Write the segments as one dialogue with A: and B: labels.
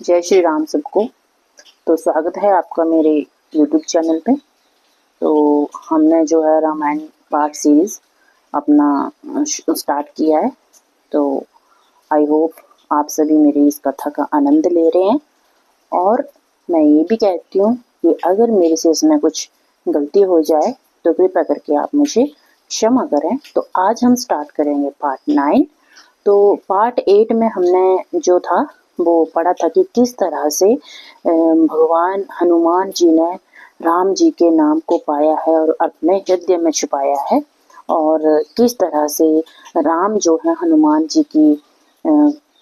A: जय श्री राम सबको। तो स्वागत है आपका मेरे YouTube चैनल पे। तो हमने जो है रामायण पाठ सीरीज अपना स्टार्ट किया है। तो आई होप आप सभी मेरी इस कथा का आनंद ले रहे हैं। और मैं ये भी कहती हूँ कि अगर मेरे से इसमें कुछ गलती हो जाए तो कृपया करके आप मुझे क्षमा करें। तो आज हम स्टार्ट करेंगे पार्ट 9। तो पार्ट 8 में हमने जो था वो पढ़ा था कि किस तरह से भगवान हनुमान जी ने राम जी के नाम को पाया है और अपने हृदय में छुपाया है, और किस तरह से राम जो है हनुमान जी की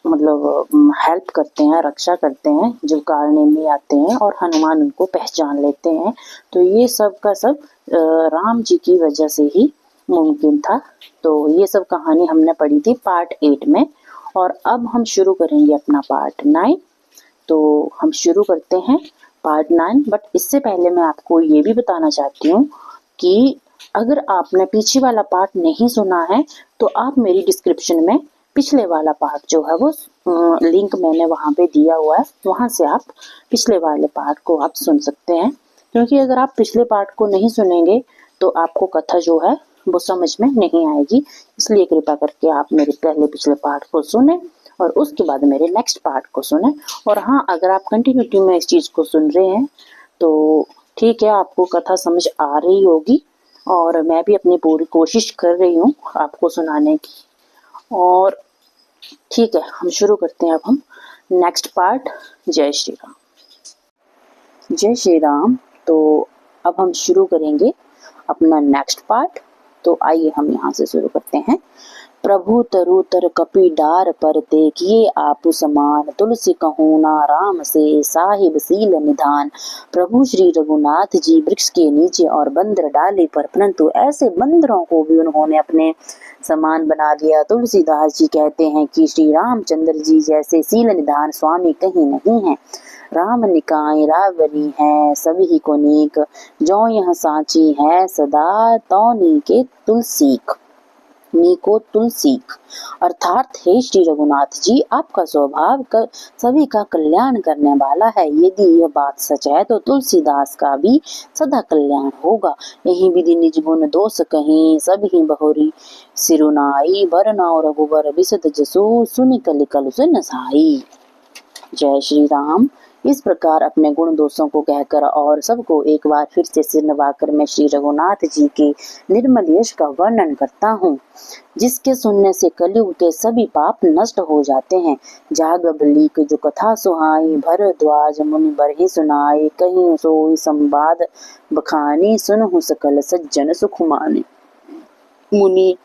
A: मतलब हेल्प करते हैं, रक्षा करते हैं, जो कारणे में आते हैं और हनुमान उनको पहचान लेते हैं। तो ये सब का सब राम जी की वजह से ही मुमकिन था। तो ये सब कहानी हमने पढ़ी थी पार्ट 8 में, और अब हम शुरू करेंगे अपना पार्ट 9। तो हम शुरू करते हैं पार्ट 9। बट इससे पहले मैं आपको ये भी बताना चाहती हूँ कि अगर आपने पीछे वाला पार्ट नहीं सुना है तो आप मेरी डिस्क्रिप्शन में पिछले वाला पार्ट जो है वो लिंक मैंने वहाँ पे दिया हुआ है, वहाँ से आप पिछले वाले पार्ट को आप सुन सकते हैं। क्योंकि अगर आप पिछले पार्ट को नहीं सुनेंगे तो आपको कथा जो है वो समझ में नहीं आएगी। इसलिए कृपया करके आप मेरे पहले पिछले पार्ट को सुने और उसके बाद मेरे नेक्स्ट पार्ट को सुने। और हाँ, अगर आप कंटिन्यूटी में इस चीज़ को सुन रहे हैं तो ठीक है, आपको कथा समझ आ रही होगी और मैं भी अपनी पूरी कोशिश कर रही हूँ आपको सुनाने की। और ठीक है, हम शुरू करते हैं अब हम नेक्स्ट पार्ट। जय श्री राम। जय श्री राम। तो अब हम शुरू करेंगे अपना नेक्स्ट पार्ट। तो आइए हम यहाँ से शुरू करते हैं। प्रभु तरु तर कपि डार पर देखिए आपु समान, तुलसी कहूँ ना राम से साहिब सील निधान। प्रभु श्री रघुनाथ जी वृक्ष के नीचे और बंदर डाले पर, परंतु ऐसे बंदरों को भी उन्होंने अपने समान बना लिया। तुलसीदास जी कहते हैं कि श्री रामचंद्र जी जैसे सील निधान स्वामी कहीं नहीं है। राम निकाय रावरी है सभी को नीक, जो यह साची है सदा तो नीके तुलसीक नीको तुलसीक। अर्थात हे श्री रघुनाथ जी, आपका स्वभाव सभी का कल्याण करने वाला है। यदि यह बात सच है तो तुलसीदास का भी सदा कल्याण होगा। यही विधि निज गुण दोष कहीं, सब ही बहुरी सिरुनाई, बरनाओ रघुबर बिसद जसु, सुनि कलि कलु सुन साई। जय श्री राम। इस प्रकार अपने गुण दोषों को कहकर और सबको एक बार फिर से सिर नवाकर मैं श्री रघुनाथ जी के निर्मल यश का वर्णन करता हूँ, जिसके सुनने से कलयुग के सभी पाप नष्ट हो जाते हैं। जागबलीक जो कथा सुहाई, भरद्वाज मुनि बरहि सुनाई, कहीं सोई संवाद बखानी, सुनहु सकल सज्जन सुख माने। मुनि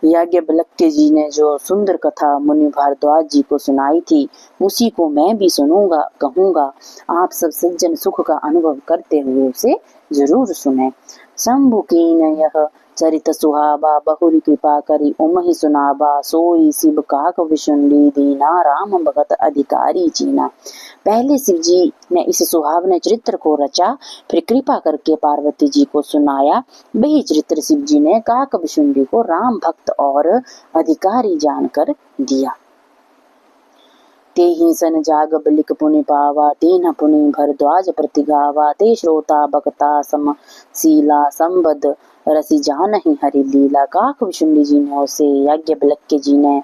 A: याज्ञवल्क्य जी ने जो सुंदर कथा मुनि भारद्वाज जी को सुनाई थी, उसी को मैं भी सुनूंगा, कहूंगा। आप सब सज्जन सुख का अनुभव करते हुए उसे जरूर सुने। शंभु कीन यह चरित सुहावा, बहुरी कृपा करी उमहि सुनावा, सोई शिव काक विशुंडी, दीना राम भगत अधिकारी चीना। पहले शिव जी ने इस सुहावने चरित्र को रचा, फिर कृपा करके पार्वती जी को सुनाया। वही चरित्र शिव जी ने काक विशुंडी को राम भक्त और अधिकारी जानकर दिया। तेहि सन जागबलिक पुनि पावा, दीन पुनि भरद्वाज प्रति गावा, ते श्रोता बकता समशीला, संबद रसी जानहि हरि लीला। काक विशुंडी जी ने उसे याज्ञवल्क्य जी ने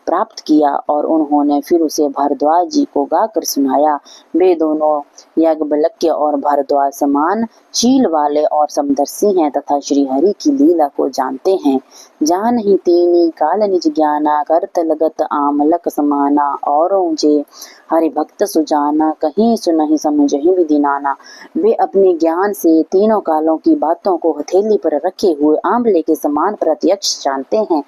A: प्राप्त किया और उन्होंने फिर उसे भारद्वाज जी को गाकर सुनाया। वे दोनों याज्ञवल्क्य और भारद्वाज समान शील वाले और समदर्शी हैं तथा श्री हरि की लीला को जानते हैं। जान ही तीनी काल निज ज्ञाना, करत लगत आमलक समाना, औरों जे हरि भक्त सुजाना, कहीं सुनहि समुझहि विधि नाना। वे अपने ज्ञान से तीनों कालों की बातों को हथेली पर रखे हुए आंवले के समान प्रत्यक्ष जानते हैं,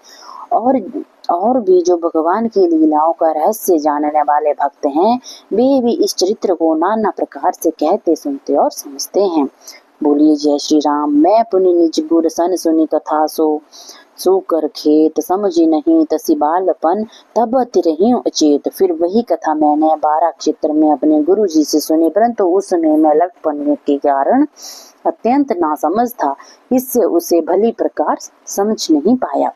A: और भी जो भगवान की लीलाओं का रहस्य जानने वाले भक्त हैं, वे भी इस चरित्र को नाना प्रकार से कहते, सुनते और समझते हैं। बोलिए जय श्री राम। मैं पुनि निज गुर सन सुनी कथा सो कर खेत, समझी नहीं तसी बालपन, तब तिरहिं अचेत। फिर वही कथा मैंने 12 क्षेत्र में अपने गुरु जी से सुनी, परंतु उस समय मैं लटपन के कारण अत्यंत नासमझ था, इससे उसे भली प्रकार समझ नहीं पाया।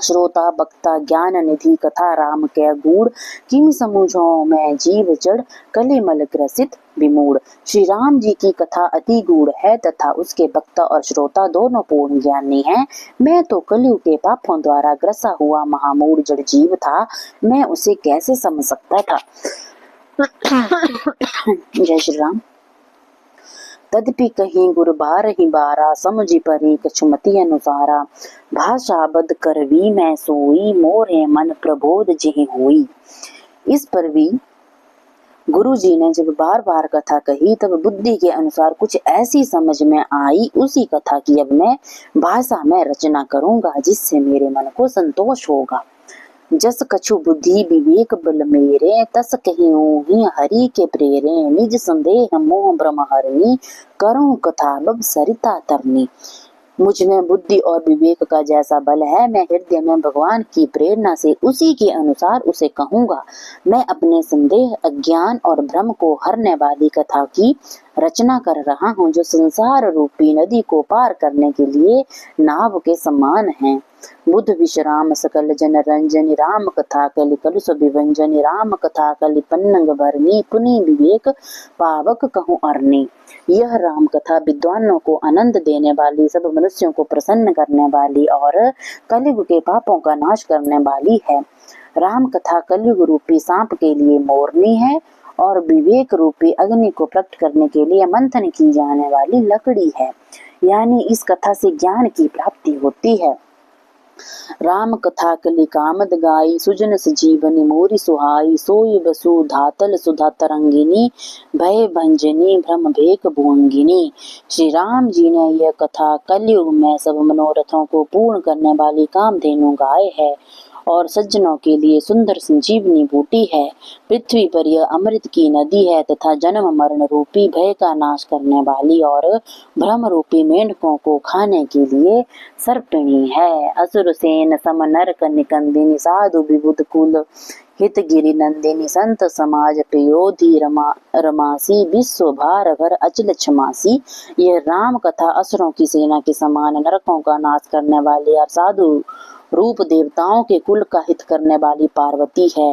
A: श्रोता बक्ता ज्ञान निधि कथा राम के गूढ़, किम समझो मैं जीव जड़ कलिमल ग्रसित विमूढ़। श्री राम जी की कथा अति गूढ़ है तथा उसके वक्ता और श्रोता दोनों पूर्ण ज्ञानी हैं। मैं तो कलयुग के पापों द्वारा ग्रसा हुआ महामूढ़ जड़ जीव था, मैं उसे कैसे समझ सकता था। जय श्री राम। तदपि कहीं गुरबार ही बारा, समझी परी कछुमति अनुसारा। भाषा बद करवी मैं सोई, मोरे मन प्रबोध जिहि हुई। इस पर भी गुरु जी ने जब बार बार कथा कही तब बुद्धि के अनुसार कुछ ऐसी समझ में आई। उसी कथा की अब मैं भाषा में रचना करूंगा जिससे मेरे मन को संतोष होगा। जस कछु बुद्धि विवेक बल मेरे, तस कहियो ही हरि के प्रेरे। निज संदेह मोह भ्रम हरनी, करूं कथा बब सरिता तरनी। मुझ में बुद्धि और विवेक का जैसा बल है, मैं हृदय में भगवान की प्रेरणा से उसी के अनुसार उसे कहूंगा। मैं अपने संदेह अज्ञान और भ्रम को हरने वाली कथा की रचना कर रहा हूँ, जो संसार रूपी नदी को पार करने के लिए नाव के समान है। बुध विश्राम सकल जन रंजन, राम कथा कलि कलुष विभंजन। राम कथा कलि पन्नग भरनी, पुनि विवेक पावक कहूँ अरनी। यह राम कथा विद्वानों को आनंद देने वाली, सब मनुष्यों को प्रसन्न करने वाली और कलयुग के पापों का नाश करने वाली है। राम कथा कलयुग रूपी सांप के लिए मोरनी है और विवेक रूपी अग्नि को प्रकट करने के लिए मंथन की जाने वाली लकड़ी है। यानी इस कथा से ज्ञान की प्राप्ति होती है। राम कथा कलि कामद गाई, सुजन सजीवनी मोरी सुहाई। सोई बसु धातल सुधा तरंगिनी, भय भंजनी भ्रम भेक भुअंगिनी। श्री राम जी ने यह कथा कलयुग में सब मनोरथों को पूर्ण करने वाली कामधेनु गाय है और सज्जनों के लिए सुंदर संजीवनी बूटी है। पृथ्वी पर यह अमृत की नदी है तथा जन्म मरण रूपी भय का नाश करने वाली और भ्रम रूपी मेंढकों को खाने के लिए सर्पिणी है। असुर सेन सम नरक निकंदिनी, साधु विबुध कुल हित गिरि नंदिनी। संत समाज प्रयोधि रमासी, विश्व भार भर अचल क्षमासी। यह राम कथा असुरों की सेना के समान नरकों का नाश करने वाली और साधु रूप देवताओं के कुल का हित करने वाली पार्वती है।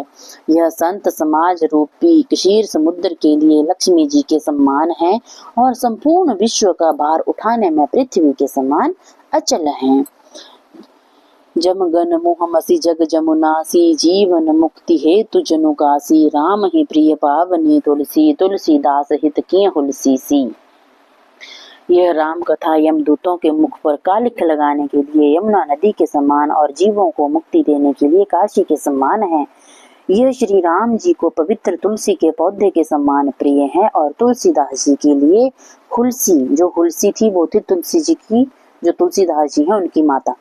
A: यह संत समाज रूपी क्षीर समुद्र के लिए लक्ष्मी जी के समान है और संपूर्ण विश्व का भार उठाने में पृथ्वी के समान अचल है। जमगन मोहमसी जग जमुनासी, जीवन मुक्ति हेतु जनुकासी। राम ही प्रिय पावनी तुलसी, तुलसीदास हित किए हुलसी सी। यह राम कथा यमदूतों के मुख पर कालिख लगाने के लिए यमुना नदी के समान और जीवों को मुक्ति देने के लिए काशी के समान है। यह श्री राम जी को पवित्र तुलसी के पौधे के समान प्रिय है और तुलसीदास जी के लिए हुलसी, जो हुलसी थी वो थी तुलसी जी की, जो तुलसीदास जी हैं उनकी माता,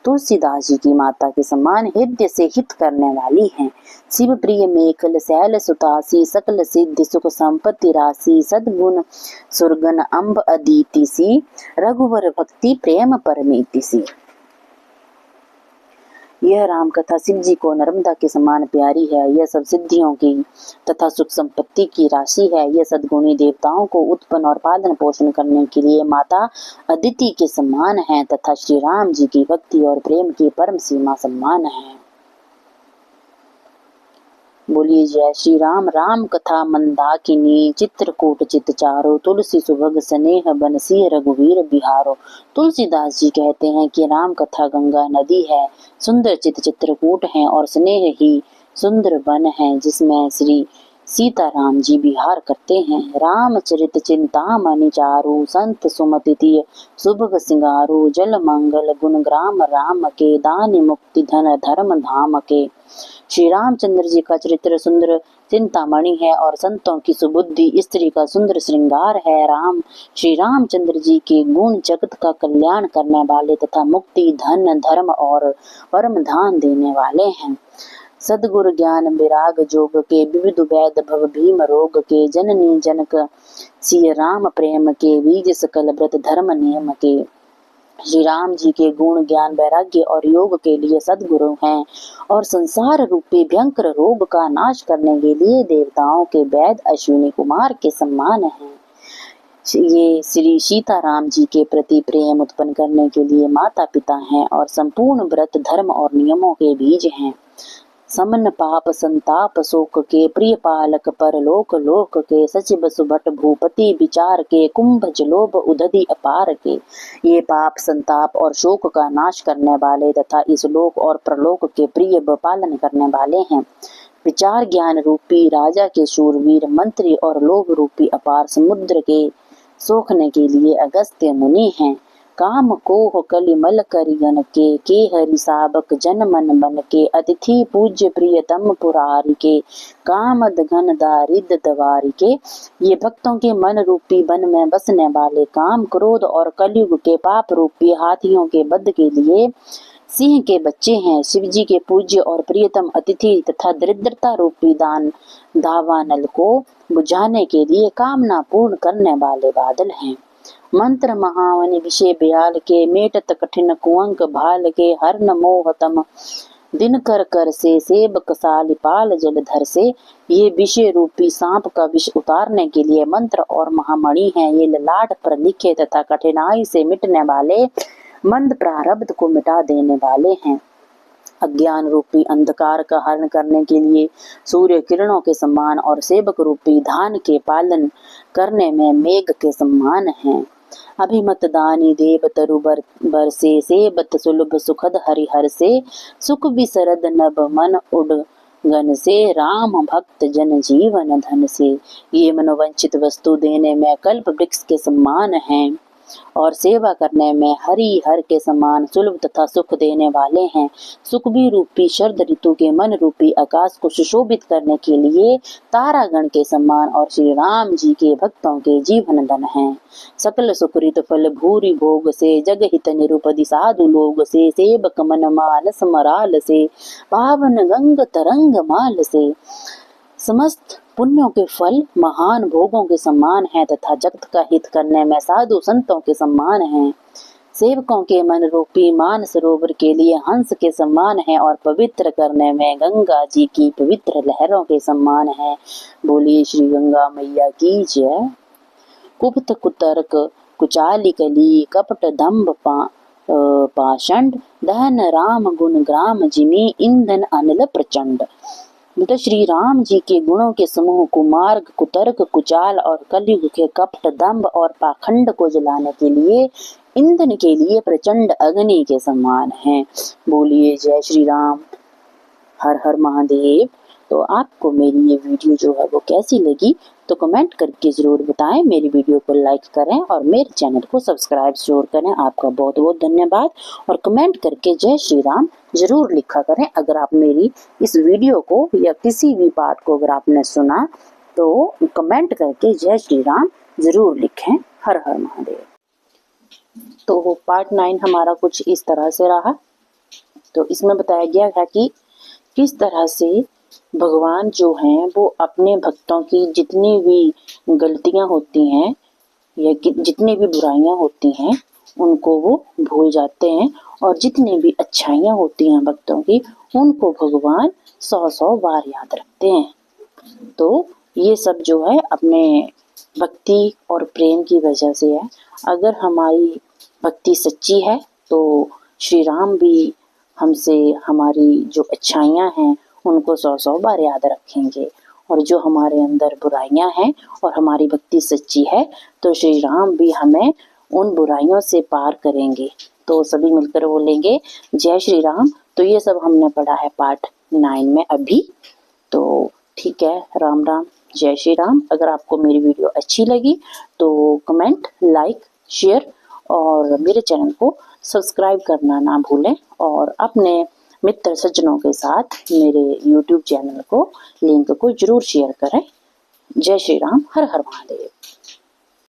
A: तुलसीदास जी की माता के समान हृदय से हित करने वाली हैं। शिव प्रिय मेखल शैल सुतासी, सकल सिद्धि सुख संपत्ति राशि। सद्गुण सुरगन अम्ब अदिति सी, रघुवर भक्ति प्रेम परमीति सी। यह राम कथा शिव जी को नर्मदा के समान प्यारी है। यह सब सिद्धियों की तथा सुख संपत्ति की राशि है। यह सद्गुणी देवताओं को उत्पन्न और पालन पोषण करने के लिए माता अदिति के समान है तथा श्री राम जी की भक्ति और प्रेम की परम सीमा समान है। बोलिए जय श्री राम। राम कथा मंदाकिनी, चित्रकूट चित चारो। तुलसी सुभग स्नेह बनसी, रघुवीर बिहारो। तुलसीदास जी कहते हैं कि राम कथा गंगा नदी है, सुंदर चित्रकूट है और स्नेह ही सुंदर वन है जिसमें श्री सीताराम जी विहार करते हैं। रामचरित चिंतामणि चारु, संत सुमति सुभग सिंगारो। जल मंगल गुण ग्राम राम के, दान मुक्ति धन धर्म धाम के। श्री रामचंद्र जी का चरित्र सुंदर चिंतामणि है और संतों की सुबुद्धि स्त्री का सुंदर श्रृंगार है। श्री रामचंद्र जी के गुण जगत का कल्याण करने वाले तथा मुक्ति धन धर्म और परम धाम देने वाले हैं। सदगुरु ज्ञान विराग जोग के, विविध वैद भव भीम रोग के। जननी जनक सिय राम प्रेम के, बीज सकल व्रत धर्म नियम के। श्री राम जी के गुण ज्ञान वैराग्य और योग के लिए सदगुरु हैं और संसार रूपी भयंकर रोग का नाश करने के लिए देवताओं के वैद अश्विनी कुमार के समान हैं। ये श्री सीताराम जी के प्रति प्रेम उत्पन्न करने के लिए माता पिता हैं और संपूर्ण व्रत धर्म और नियमों के बीज हैं। समन पाप संताप शोक के प्रिय पालक परलोक लोक के सचिव सुभट भूपति विचार के कुंभ लोभ उदधि अपार के, ये पाप संताप और शोक का नाश करने वाले तथा इस लोक और प्रलोक के प्रिय पालन करने वाले हैं। विचार ज्ञान रूपी राजा के शूरवीर मंत्री और लोभ रूपी अपार समुद्र के सोखने के लिए अगस्त्य मुनि हैं। काम कोह कलिमल करियन के हरि साबक जन मन बन के, अतिथि पूज्य प्रियतम पुरारी के, कामद घन दारिद दवारी के, ये भक्तों के मन रूपी वन में बसने वाले काम क्रोध और कलयुग के पाप रूपी हाथियों के वध के लिए सिंह के बच्चे हैं। शिव जी के पूज्य और प्रियतम अतिथि तथा दरिद्रता रूपी दावानल को बुझाने के लिए कामना पूर्ण करने वाले बादल हैं। मंत्र महावनि विषय ब्याल के, मेटत कठिन कुअंक भाल के, हर मोहतम दिन कर कर से, सेबक सालिपाल जलधर से, ये विषय रूपी सांप का विष उतारने के लिए मंत्र और महामणि हैं। ये ललाट पर लिखे तथा कठिनाई से मिटने वाले मंद प्रारब्ध को मिटा देने वाले हैं। अज्ञान रूपी अंधकार का हरण करने के लिए सूर्य किरणों के समान और सेवक रूपी धान के पालन करने में मेघ के समान हैं। अभिमत दानी देव तरु बरसे, सेबत सुलभ सुखद हरिहर से, सुख विसरद नभ मन उड़गन से, राम भक्त जन जीवन धन से, ये मनोवंचित वस्तु देने में कल्प वृक्ष के समान हैं और सेवा करने में हरि हर के समान सुलभ तथा सुख देने वाले हैं। सुखबी रूपी शरद ऋतु के मन रूपी आकाश को सुशोभित करने के लिए तारागण के समान और श्री राम जी के भक्तों के जीवन धन हैं। सकल सुकृत फल भूरि भोग से, जग हित निरुपदि साधु लोग से, सेवक मन मानस मराल से, पावन गंग तरंग माल से, समस्त पुण्यों के फल महान भोगों के समान हैं तथा जगत का हित करने में साधु संतों के समान हैं। सेवकों के मन रूपी मान सरोवर के लिए हंस के समान है और पवित्र करने में गंगा जी की पवित्र लहरों के समान है। बोलिए श्री गंगा मैया की जय। कुप्त कुतर्क कुचाली कली, कपट दंभ पाषंड, दहन राम गुण ग्राम जिमी, ईंधन अनिल प्रचंड। बेटा श्री राम जी के गुणों के समूह कुमार्ग कुतर्क कुचाल और कलयुग के कपट दंभ और पाखंड को जलाने के लिए ईंधन के लिए प्रचंड अग्नि के समान हैं। बोलिए जय श्री राम, हर हर महादेव। तो आपको मेरी ये वीडियो जो है वो कैसी लगी तो कमेंट करके जरूर बताएं। मेरी वीडियो को लाइक करें और मेरे चैनल को सब्सक्राइब जरूर करें। आपका बहुत बहुत धन्यवाद। और कमेंट करके जय श्री राम जरूर लिखा करें। अगर आप मेरी इस वीडियो को या किसी भी पार्ट को अगर आपने सुना तो कमेंट करके जय श्री राम जरूर लिखें। हर हर महादेव। तो पार्ट 9 हमारा कुछ इस तरह से रहा। तो इसमें बताया गया है कि किस तरह से भगवान जो हैं वो अपने भक्तों की जितनी भी गलतियां होती हैं या जितनी भी बुराइयां होती हैं उनको वो भूल जाते हैं और जितनी भी अच्छाइयां होती हैं भक्तों की उनको भगवान 100 बार याद रखते हैं। तो ये सब जो है अपने भक्ति और प्रेम की वजह से है। अगर हमारी भक्ति सच्ची है तो श्री राम भी हमसे हमारी जो अच्छाइयां हैं उनको 100 बार याद रखेंगे। और जो हमारे अंदर बुराइयां हैं और हमारी भक्ति सच्ची है तो श्री राम भी हमें उन बुराइयों से पार करेंगे। तो सभी मिलकर बोलेंगे जय श्री राम। तो ये सब हमने पढ़ा है पार्ट 9 में अभी। तो ठीक है, राम राम, जय श्री राम। अगर आपको मेरी वीडियो अच्छी लगी तो कमेंट, लाइक, शेयर और मेरे चैनल को सब्सक्राइब करना ना भूलें और अपने मित्र सज्जनों के साथ मेरे YouTube चैनल को लिंक को जरूर शेयर करें। जय श्री राम, हर हर महादेव।